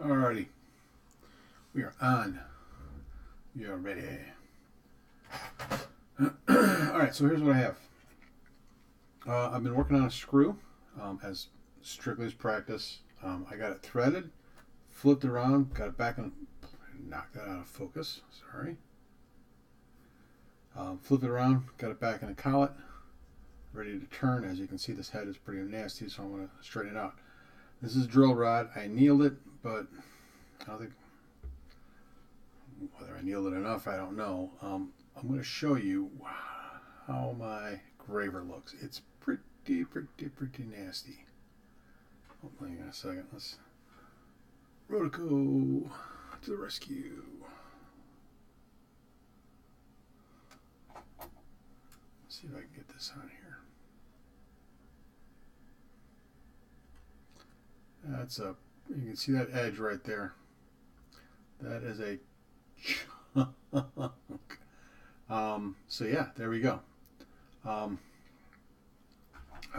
Alrighty, we are on. We are ready. Alright, so here's what I have. I've been working on a screw as strictly as practice. I got it threaded, flipped around, got it back and knocked that out of focus. Sorry. Flip it around, got it back in a collet, ready to turn. As you can see, this head is pretty nasty, so I'm going to straighten it out. This is a drill rod. I annealed it, but I don't think whether I annealed it enough, I don't know. I'm going to show you how my graver looks. It's pretty nasty. Oh, hang on a second. Let's Rotico to the rescue. Let's see if I can get this on here. That's a, you can see that edge right there. That is a chunk. So yeah, there we go. I've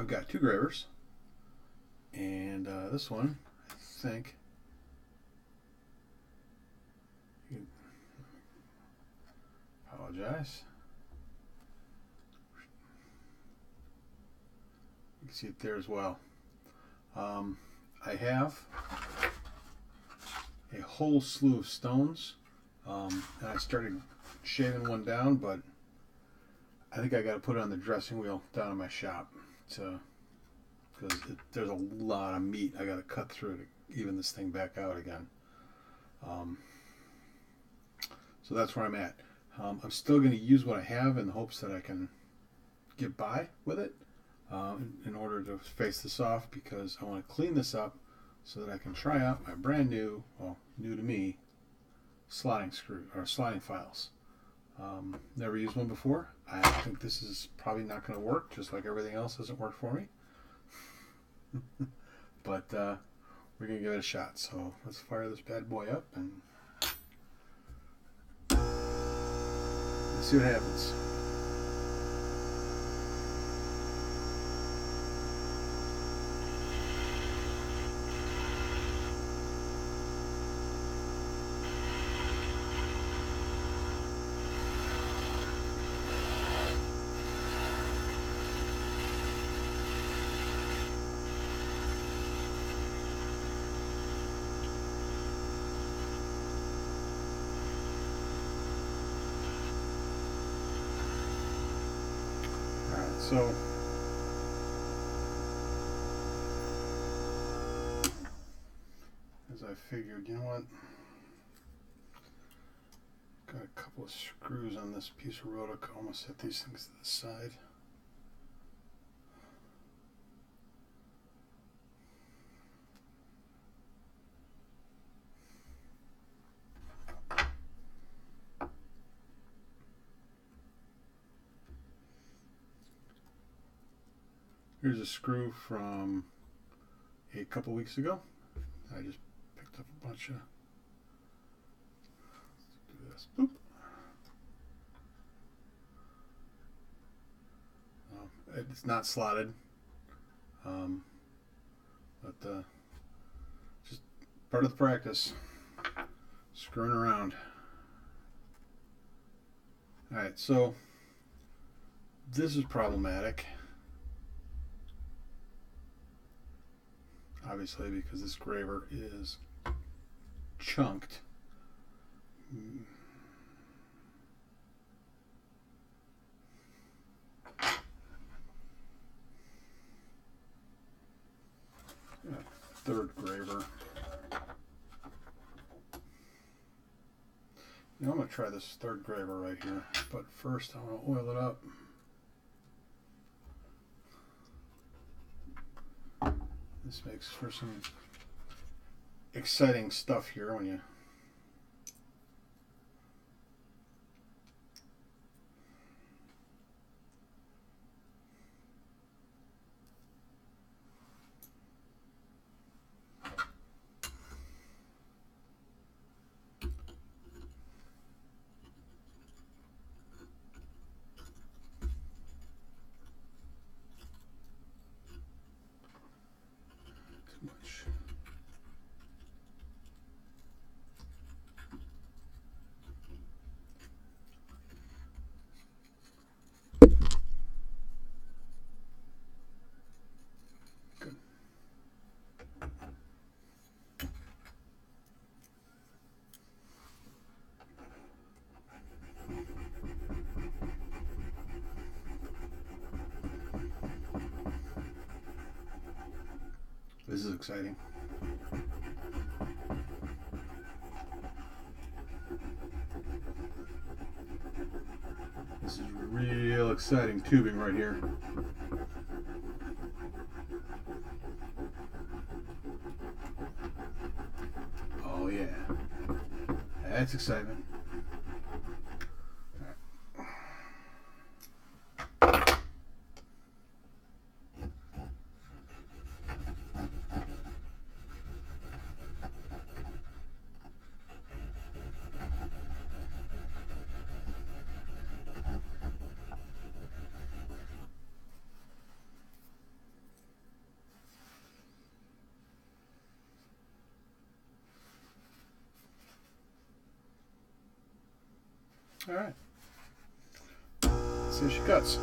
got two gravers, and this one, I think, apologize. You can see it there as well. I have a whole slew of stones, and I started shaving one down, but I think I got to put it on the dressing wheel down in my shop, because there's a lot of meat I got to cut through to even this thing back out again. So that's where I'm at. I'm still going to use what I have in the hopes that I can get by with it in order to face this off, because I want to clean this up so that I can try out my brand new, well, new to me, slotting screw or slotting files. Never used one before. I think this is probably not going to work, just like everything else hasn't worked for me. But we're going to give it a shot. So let's fire this bad boy up and let's see what happens. So as I figured, you know what? Got a couple of screws on this piece of Rotico. I'm going to set these things to the side. Here's a screw from a couple weeks ago. I just picked up a bunch of. Let's do this. Boop. It's not slotted, but just part of the practice. Screwing around. All right, so this is problematic. Obviously, because this graver is chunked. Third graver. Now I'm going to try this third graver right here, but first I want to oil it up. This makes for some exciting stuff here when you much. This is exciting. This is real exciting tubing right here. Oh yeah, that's excitement. All right. Let's see how she cuts.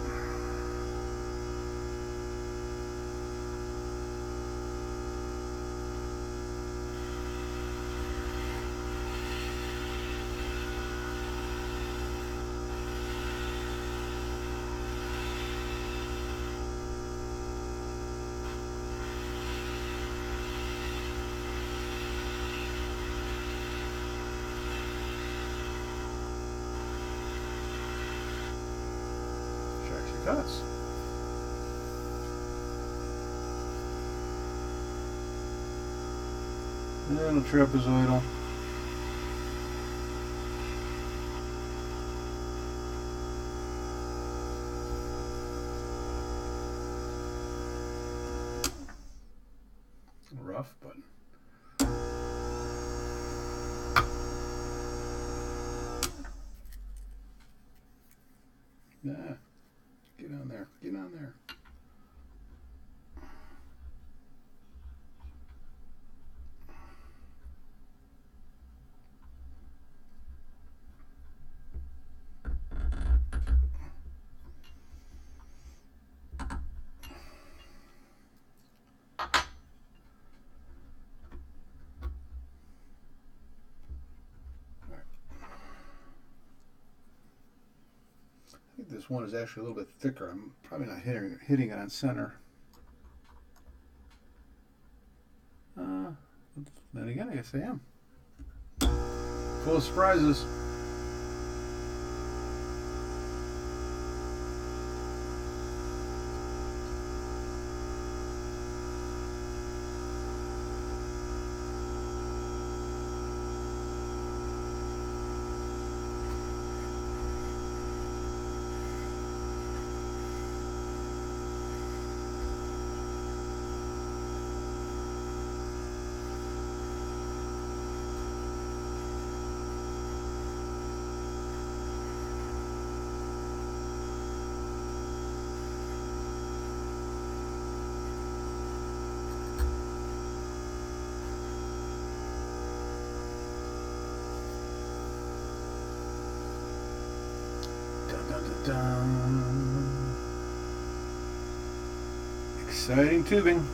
Cuts. And a trapezoidal. Rough, but yeah. Get on there. Get on there. I think this one is actually a little bit thicker. I'm probably not hitting it on center. Then again, I guess I am. Full of surprises. Exciting tubing.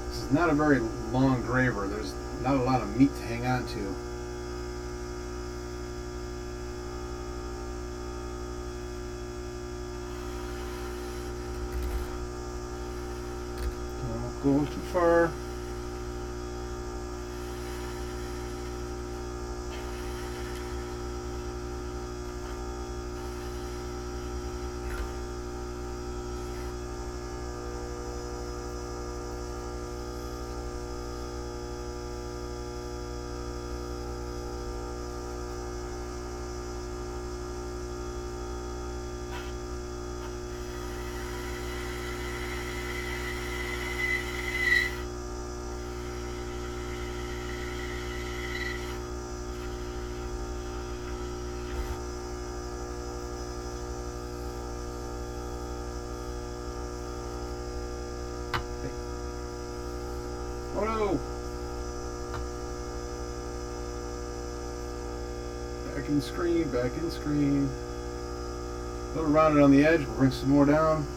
This is not a very long graver. There's not a lot of meat to hang on to. Don't go too far. Oh no! Back in screen, back in screen. A little rounded on the edge, we'll bring some more down.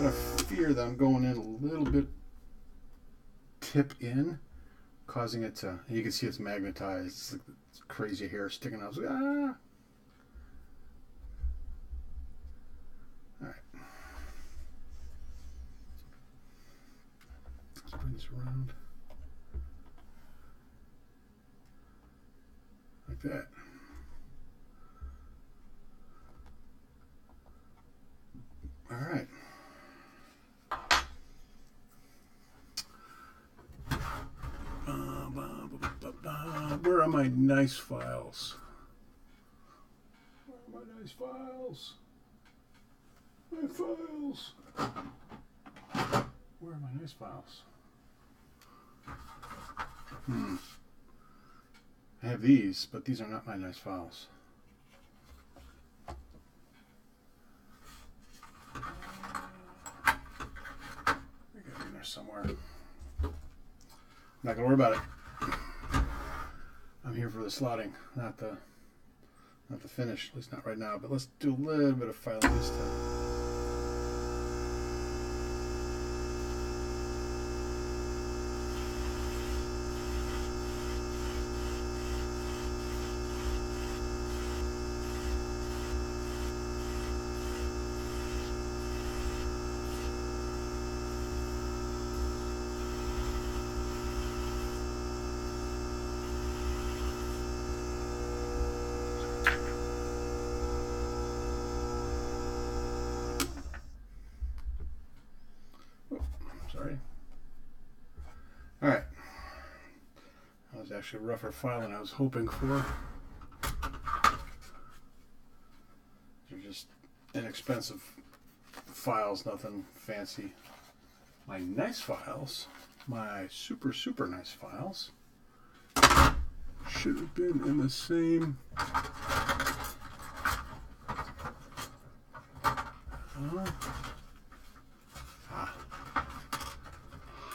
got a fear that I'm going in a little bit tip in, causing it to, you can see it's magnetized. It's like crazy hair sticking out. I was like, ah. Alright. Let's bring this around. Like that. Alright. Where are my nice files? Where are my nice files? My files. Where are my nice files? I have these, but these are not my nice files. I got them in there somewhere. I'm not gonna worry about it. I'm here for the slotting, not the finish, at least not right now. But let's do a little bit of filing this time. Sorry. Alright. That was actually a rougher file than I was hoping for. They're just inexpensive files, nothing fancy. My nice files, my super, super nice files, should have been in the same.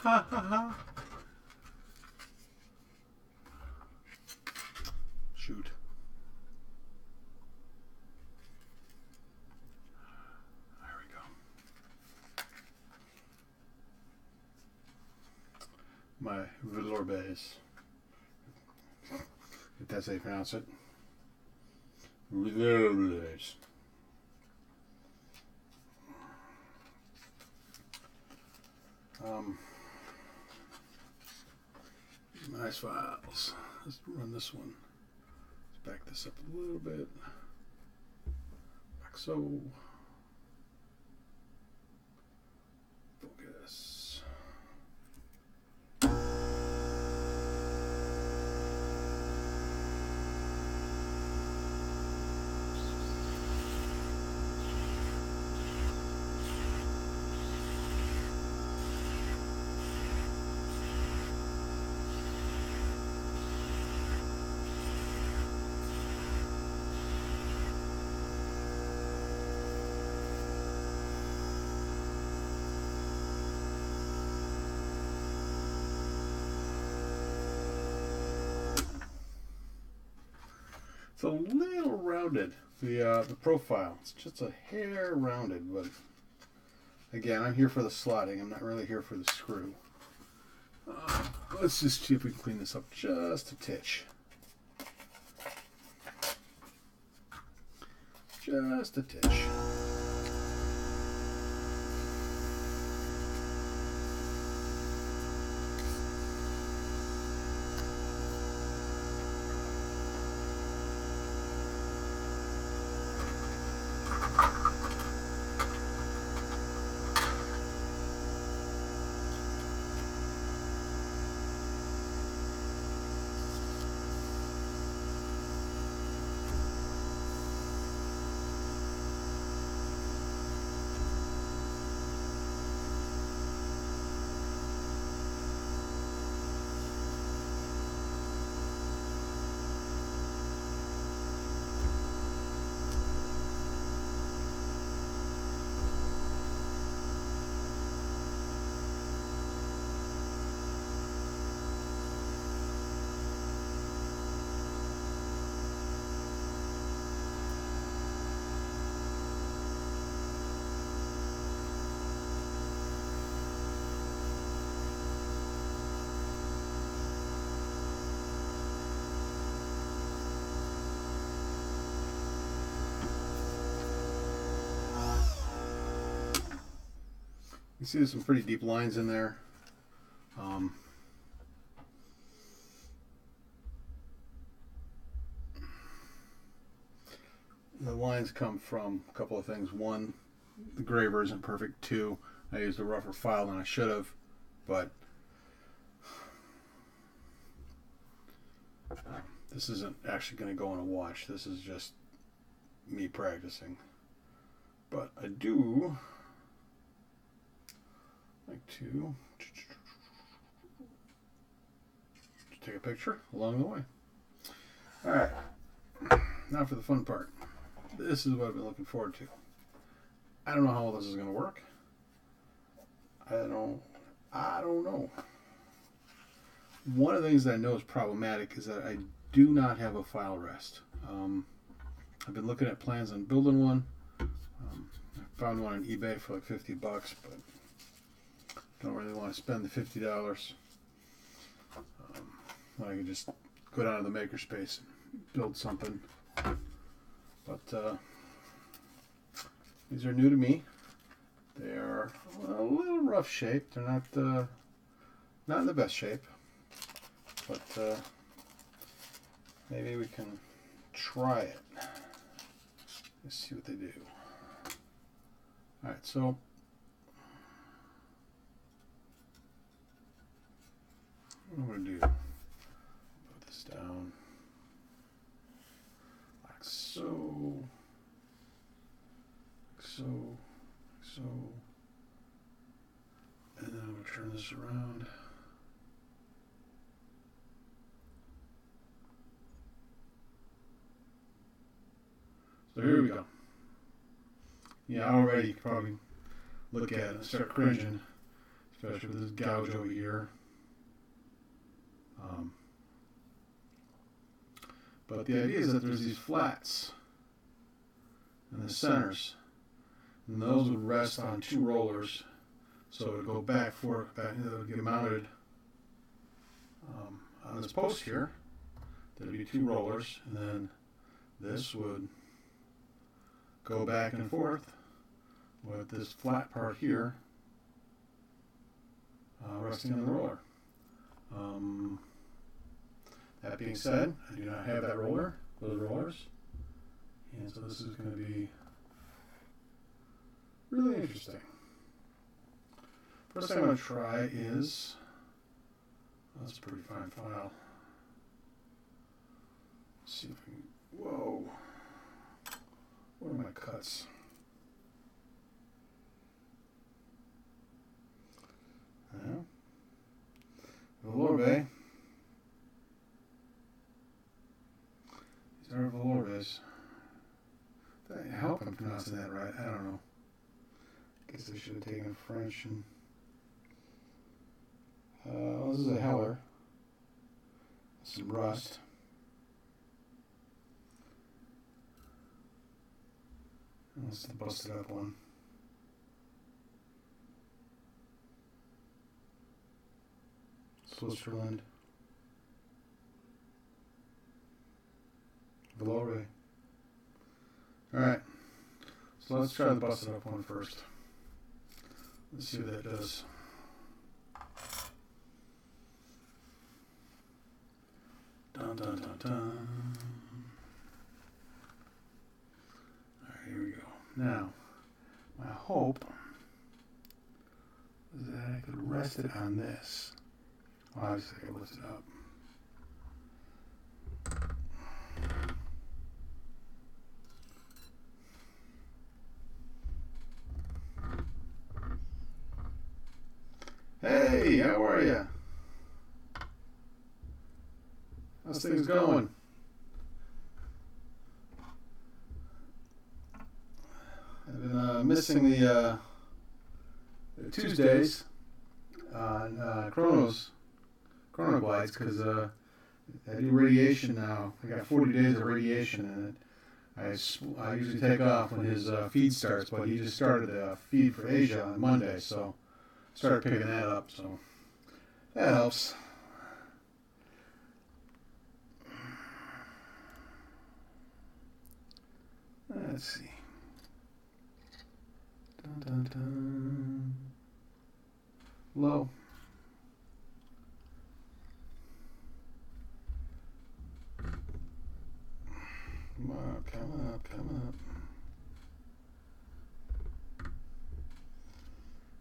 Ha ha ha. Shoot. There we go. My Vlorbase. If that's how you pronounce it. Vlorbase. Nice files. Let's run this one. Let's back this up a little bit. Like so. Focus. It's a little rounded, the profile. It's just a hair rounded, but again, I'm here for the slotting. I'm not really here for the screw. Let's just see if we can clean this up just a titch. Just a titch. You see there's some pretty deep lines in there. The lines come from a couple of things. One, the graver isn't perfect. Two, I used a rougher file than I should have, but this isn't actually going to go on a watch. This is just me practicing. But I do like to take a picture along the way. All right, now for the fun part. This is what I've been looking forward to. I don't know how all this is going to work. I don't know. One of the things that I know is problematic is that I do not have a file rest. I've been looking at plans on building one. I found one on eBay for like $50, but don't really want to spend the $50 when I can just go down to the makerspace and build something. But these are new to me. They are a little rough shaped. They're not in the best shape, but maybe we can try it. Let's see what they do. All right, so what I'm going to do, put this down like so, and then I'm going to turn this around. So here we go. Yeah, already you can probably look at it and start cringing, especially with this gouge over here. But the idea is that there's these flats in the centers, and those would rest on two rollers, so it would go back, it would get mounted on this post here. There'd be two rollers, and then this would go back and forth with this flat part here resting on the roller. That being said, I do not have those rollers, and so this is going to be really interesting. First thing I'm going to try is, that's a pretty fine file. Let's see if we can, whoa, what are my cuts? Velorbe. These are Velorbes. I hope I'm pronouncing that right. I don't know. Guess I should have taken French and. Well, this is a Heller. Some rust. And this is the busted up one. Switzerland. Velorbe. Alright. So let's try the busted up one first. Let's see what that does. Dun dun dun dun. Alright, here we go. Now, my hope is that I could rest it on this. Well, obviously I can lift it up. Hey, how are ya? How's things going? I've been missing the Tuesdays on Chrono Glides because I do radiation now. I got 40 days of radiation in it. I usually take off when his feed starts, but he just started the feed for Asia on Monday, so started picking that up. So that helps. Let's see. Dun, dun, dun. Hello? Come on, come up, come up.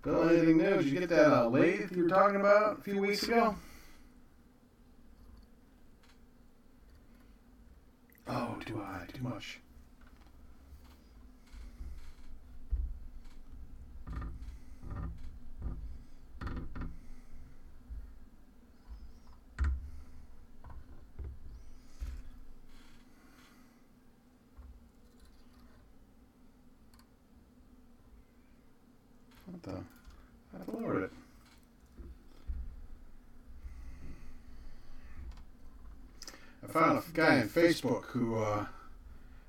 Bill, anything new? Did you get that lathe you were talking about a few weeks ago? Oh, do I? Too much. What the? I lowered it. I found a guy on Facebook who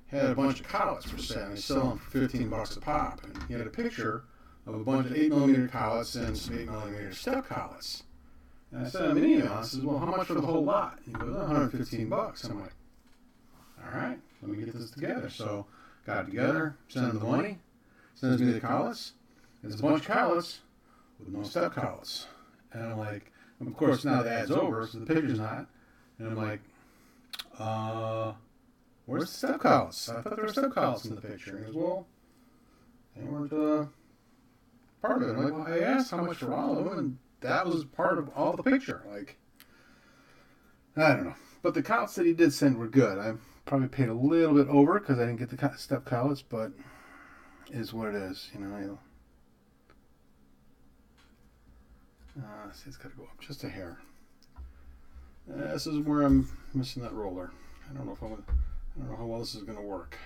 had a bunch of collets for sale. He's selling them for $15 a pop. And he had a picture of a bunch of 8mm collets and some 8mm step collets. And I sent him an email. I said, well, how much for the whole lot? He goes, $115. I'm like, all right, let me get this together. So got it together, sent him the money, sends me the collets. There's a bunch of collets with no step collets. And I'm like, of course, now the ad's over, so the picture's not. And I'm like, where's the step collets? I thought there were step collets in the picture. And he goes, well, they weren't part of it. I'm like, well, I asked how much for all of them, and that was part of all the picture. Like, I don't know. But the collets that he did send were good. I probably paid a little bit over because I didn't get the step collets, but it is what it is, you know. See, it's got to go up just a hair. This is where I'm missing that roller. I don't know how well this is going to work.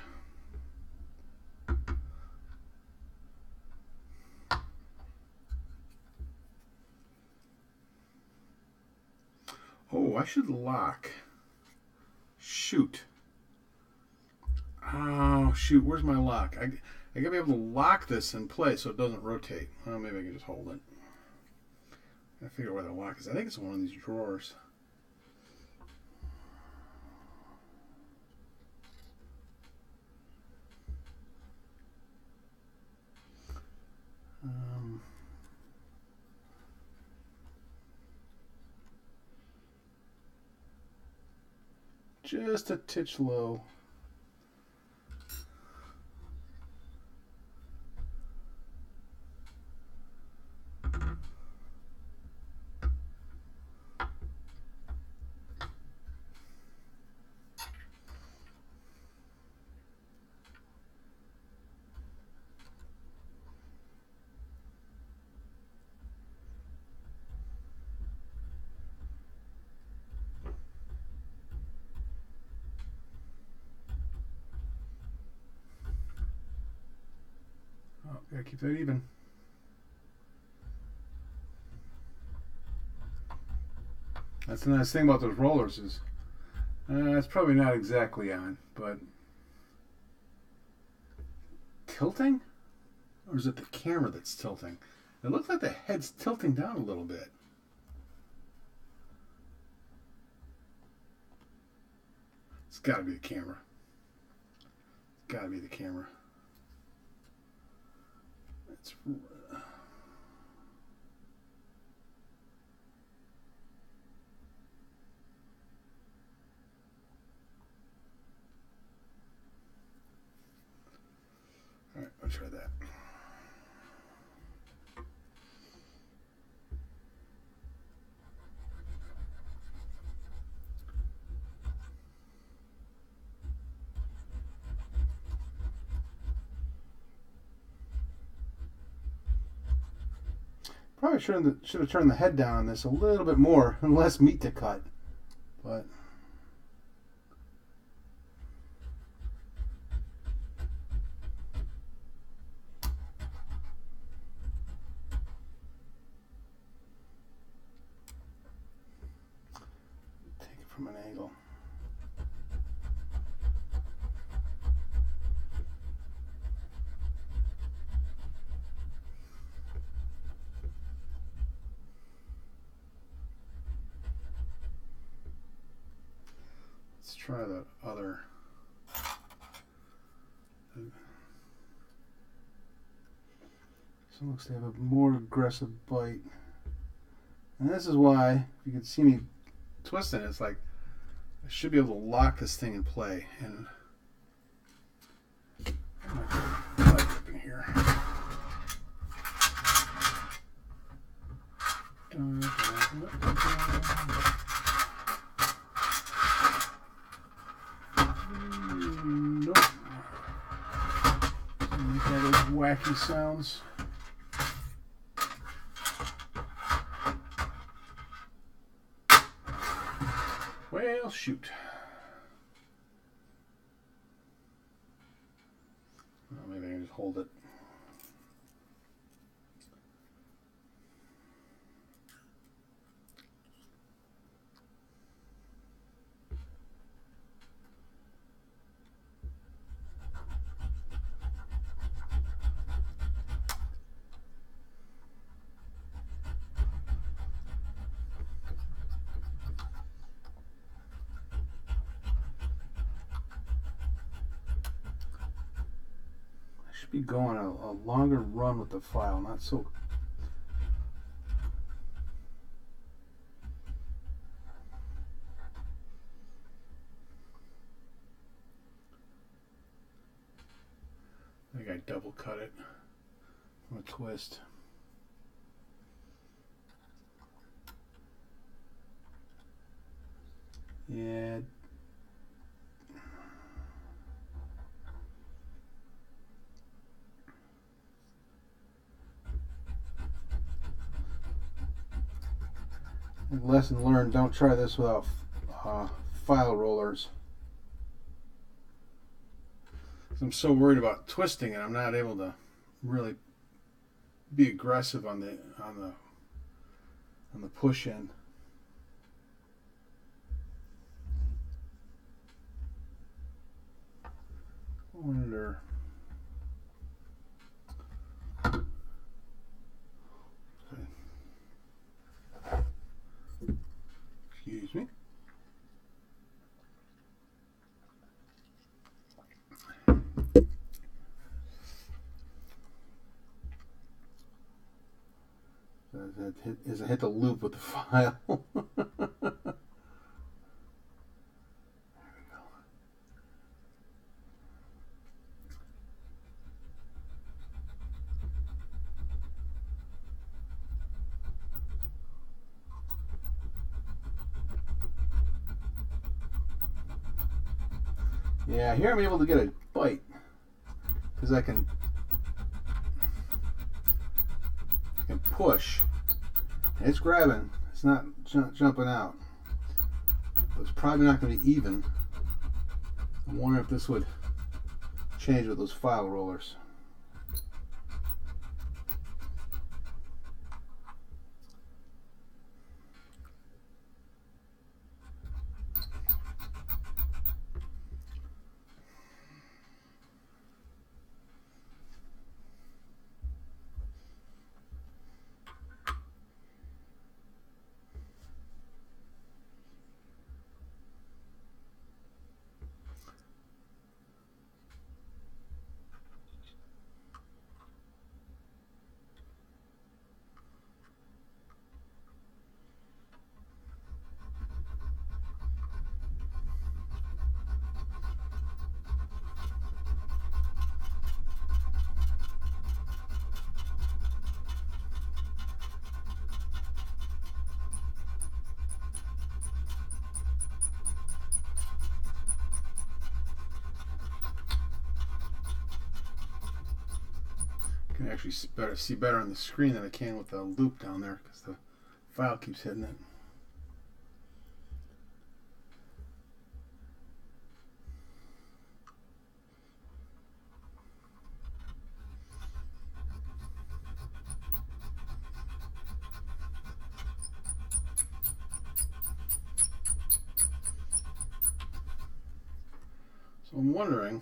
Oh, I should lock. Shoot. Oh, shoot. Where's my lock? I gotta be able to lock this in place so it doesn't rotate. Well, maybe I can just hold it. I figure out where the lock is. I think it's in one of these drawers. Just a titch low. Oh, gotta keep that even. That's the nice thing about those rollers is it's probably not exactly on, but tilting? Or is it the camera that's tilting? It looks like the head's tilting down a little bit. It's got to be the camera. It's got to be the camera. It's all right, I'll try that. Probably should have turned the head down on this a little bit more and less meat to cut, but take it from an angle. Let's try the other. Some looks to have a more aggressive bite. And this is why, if you can see me twisting it, it's like I should be able to lock this thing in play. And light up in here. Nope. Make all those wacky sounds. Well, shoot. Well, maybe I can just hold it. Be going a longer run with the file, not so. I think I double cut it from a twist. Yeah. Lesson learned, don't try this without file rollers. I'm so worried about twisting it, I'm not able to really be aggressive on the push in. I wonder. Excuse me. Is I hit the loop with the file. Yeah, here I'm able to get a bite because I can push. And it's grabbing. It's not jumping out. But it's probably not going to be even. I'm wondering if this would change with those file rollers. I can actually see better on the screen than I can with the loop down there because the file keeps hitting it. So I'm wondering,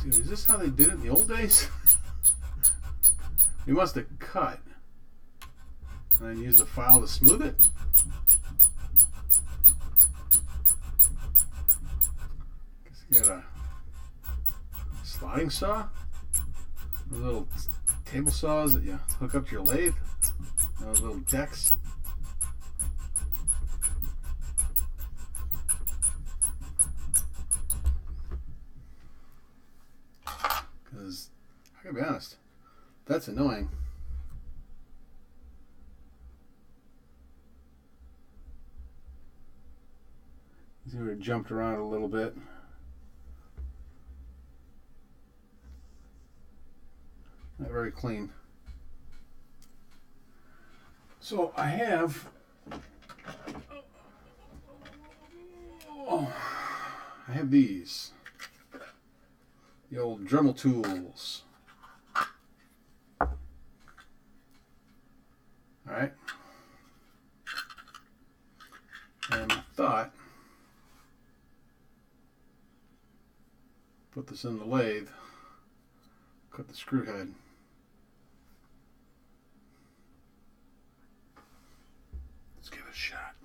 dude, is this how they did it in the old days? You must have cut and then use the file to smooth it. You got a sliding saw, those little table saws that you hook up to your lathe, those little decks. Because I gotta be honest, that's annoying. See where it jumped around a little bit. Not very clean. So I have these, the old Dremel tools. All right, and I thought, put this in the lathe, cut the screw head. Let's give it a shot.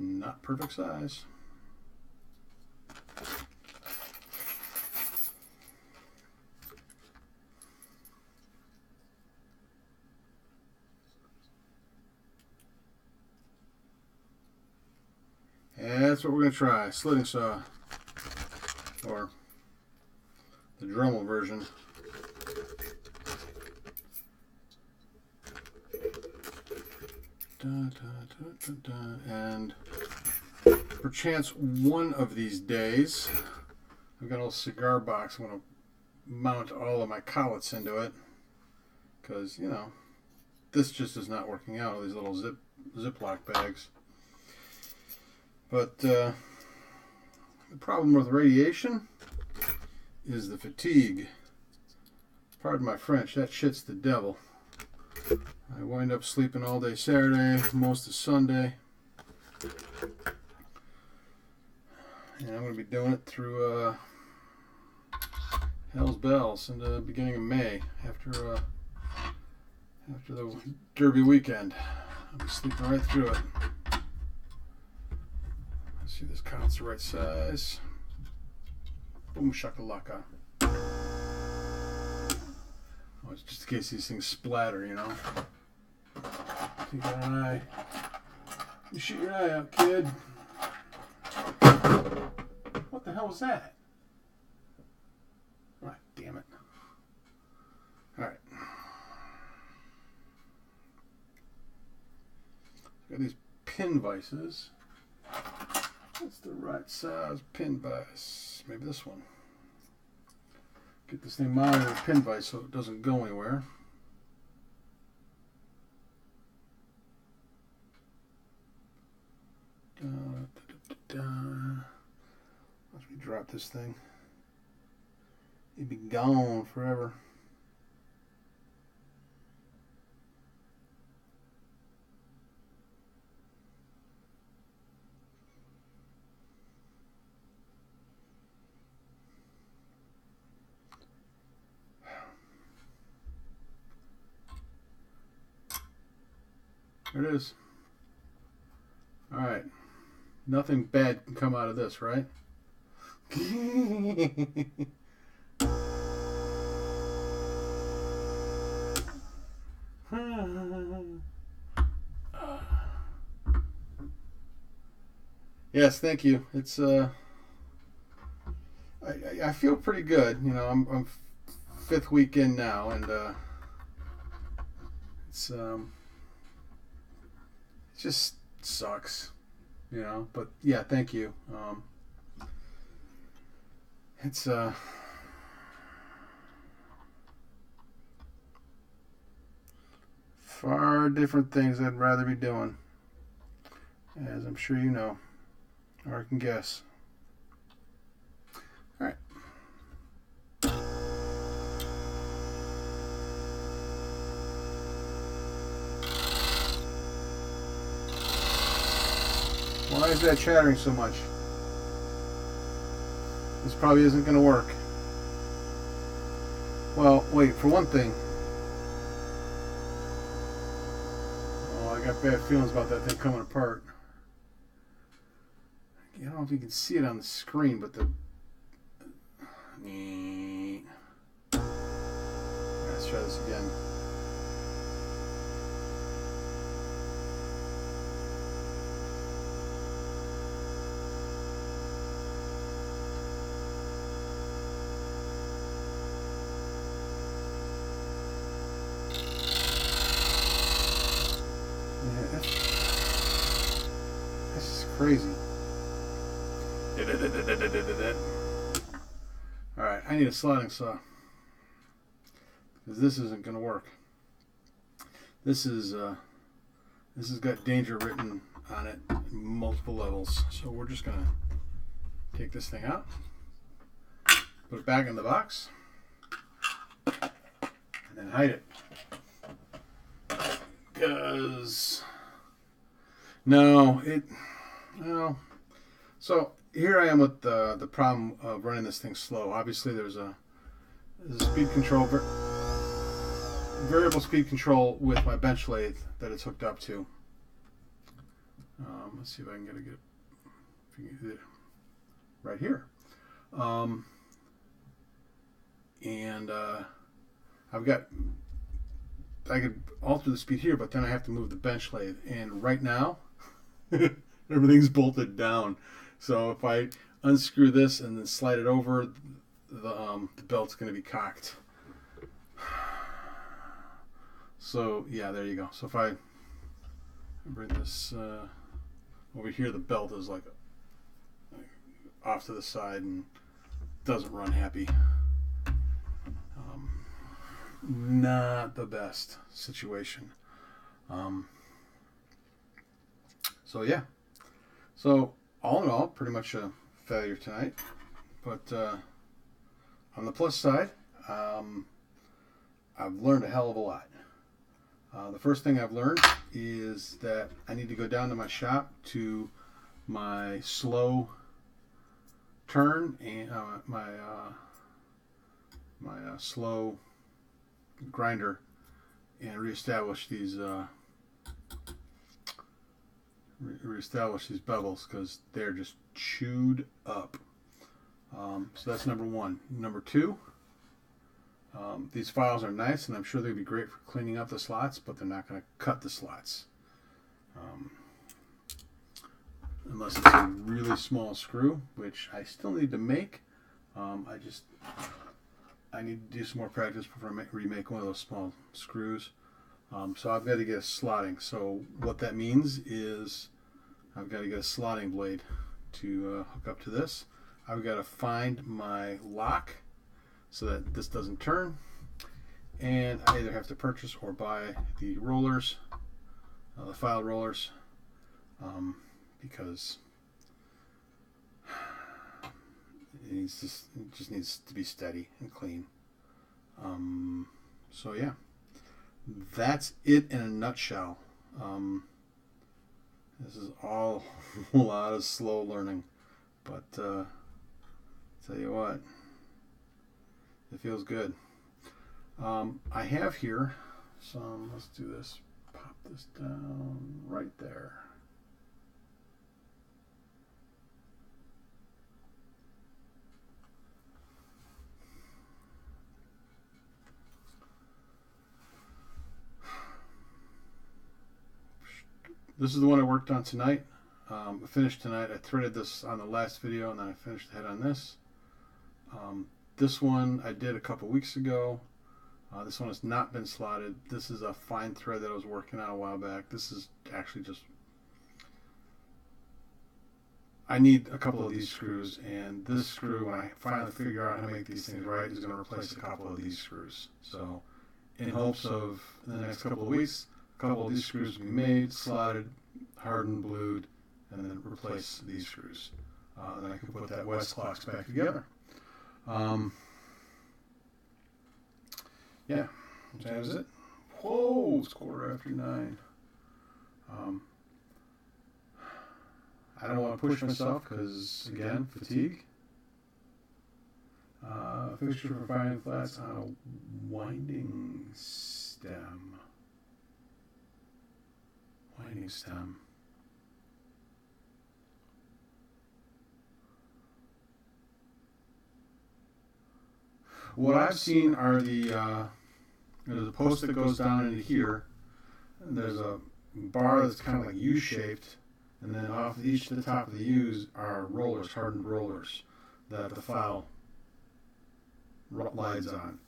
Not perfect size. And that's what we're going to try. Slitting saw, or the Dremel version. And perchance one of these days, I've got a little cigar box. I'm going to mount all of my collets into it because, you know, this just is not working out, these little Ziploc bags. But the problem with radiation is the fatigue. Pardon my French, that shit's the devil. I wind up sleeping all day Saturday, most of Sunday. And I'm going to be doing it through Hell's Bells in the beginning of May, after the Derby weekend. I'll be sleeping right through it. Let's see, this cot's the right size. Boom shakalaka. Oh, it's just in case these things splatter, you know. You got an eye. You shoot your eye out, kid. What the hell was that? Ah, damn it. Alright. Got these pin vices. What's the right size pin vise? Maybe this one. Get this thing mounted with a pin vise so it doesn't go anywhere. Once we drop this thing, it'd be gone forever. There it is. All right. Nothing bad can come out of this, right? Yes, thank you. It's I feel pretty good. You know, I'm fifth week in now, and it's it just sucks. You know, but yeah, thank you. It's far different things I'd rather be doing, as I'm sure you know, or I can guess. All right. Why is that chattering so much? This probably isn't going to work. Well, wait, for one thing. Oh, I got bad feelings about that thing coming apart. I don't know if you can see it on the screen, but the... Let's try this again. This is crazy. Alright, I need a sliding saw. Because this isn't going to work. This has got danger written on it in multiple levels. So we're just going to take this thing out. Put it back in the box. And then hide it. Because... No. So here I am with the problem of running this thing slow. Obviously there's a speed control, variable speed control with my bench lathe that it's hooked up to. Let's see if I can get it right here. I could alter the speed here, but then I have to move the bench lathe. And right now, everything's bolted down. So if I unscrew this and then slide it over, the belt's going to be cocked. So yeah, there you go. So if I bring this over here, the belt is like off to the side and doesn't run happy. Not the best situation. So yeah. So all in all, pretty much a failure tonight. But on the plus side, I've learned a hell of a lot. The first thing I've learned is that I need to go down to my shop to my slow turn and my slow grinder and reestablish these bevels because they're just chewed up. So that's number one. Number two, these files are nice and I'm sure they'd be great for cleaning up the slots, but they're not going to cut the slots unless it's a really small screw, which I still need to make. I need to do some more practice before I remake one of those small screws. So I've got to get a slotting. So what that means is I've got to get a slotting blade to hook up to this. I've got to find my lock so that this doesn't turn. And I either have to purchase or buy the rollers, the file rollers, because it just needs to be steady and clean. So yeah, that's it in a nutshell. This is all a lot of slow learning, but tell you what, it feels good. I have here some, let's do this, pop this down right there. This is the one I worked on tonight. I finished tonight. I threaded this on the last video and then I finished the head on this. This one I did a couple weeks ago. This one has not been slotted. This is a fine thread that I was working on a while back. This is actually just... I need a couple of these screws, and this screw, when I finally figure out how to make these things right, is going to replace a couple of these screws. So in hopes of, in the next couple of weeks, a couple of these screws will be made, slotted, hardened, blued, and then replace these screws. Then I can put that Westclox back together. Yeah, that is it. Whoa, it's 9:15. I don't want to push myself because, again, fatigue. Fixture for finding flats on a winding stem. Winding stem. What I've seen are there's a post that goes down into here, and there's a bar that's kind of like U-shaped, and then off each of the top of the U's are rollers, hardened rollers, that the file lies on.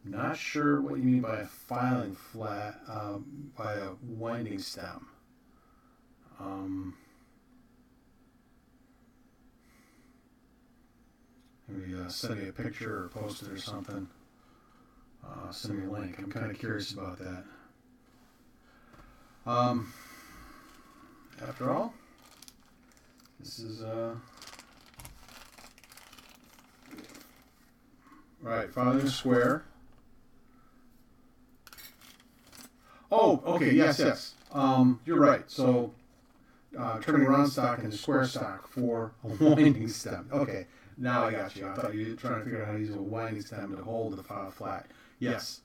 Not sure what you mean by a filing flat, by a winding stem. Maybe send me a picture or post it or something. Send me a link. I'm kind of curious about that. After all, this is right, filing a square. Oh, okay, yes. You're right. So turning round stock into square stock for a winding stem. Okay, now I got you. I thought you were trying to figure out how to use a winding stem to hold the file flat. Yes.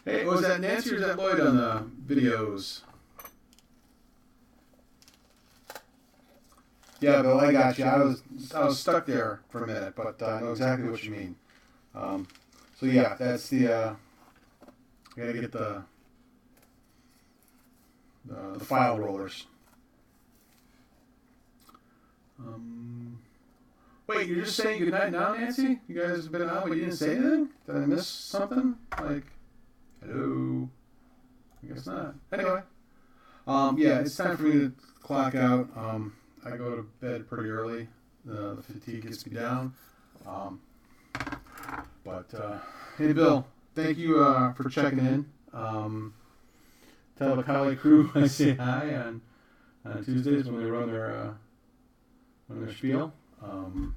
Hey, was that Nancy or is that Lloyd on the videos? Yeah, Bill, I got you. I was stuck there for a minute, but I know exactly what you mean. So yeah, that's the. I gotta get the file rollers. Wait, you're just saying goodnight now, Nancy? You guys have been on, but you didn't say anything? Did I miss something? Like, hello? I guess not. Anyway, yeah, it's time for me to clock out. I go to bed pretty early. The fatigue gets me down. Hey, Bill, thank you for checking in. Tell the Kali crew I say hi on Tuesdays when they run their spiel. All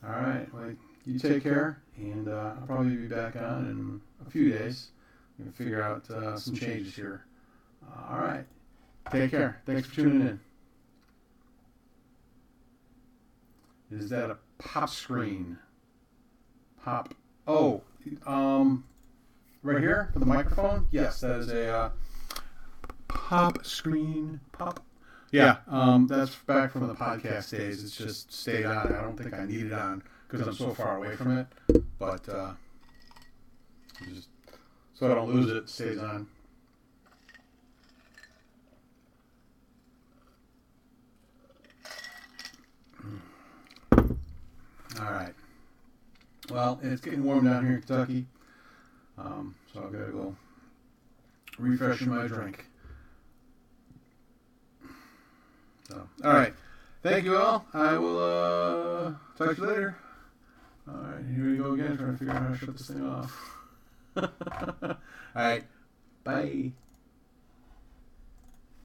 right, well, you take care, and I'll probably be back on in a few days. We're going to figure out some changes here. All right, take care. Thanks for tuning in. Is that a pop screen? Pop. Oh, right here for the microphone? Yes, that is a pop screen. Pop. Yeah, that's back from the podcast days. It's just stayed on. I don't think I need it on because I'm so far away from it. But just so I don't lose it, it stays on. All right. Well, it's getting warm down here in Kentucky, so I've got to go refreshing my drink. So, all right. Thank you all. I will talk to you later. All right, here we go again, trying to figure out how to shut this thing off. All right. Bye.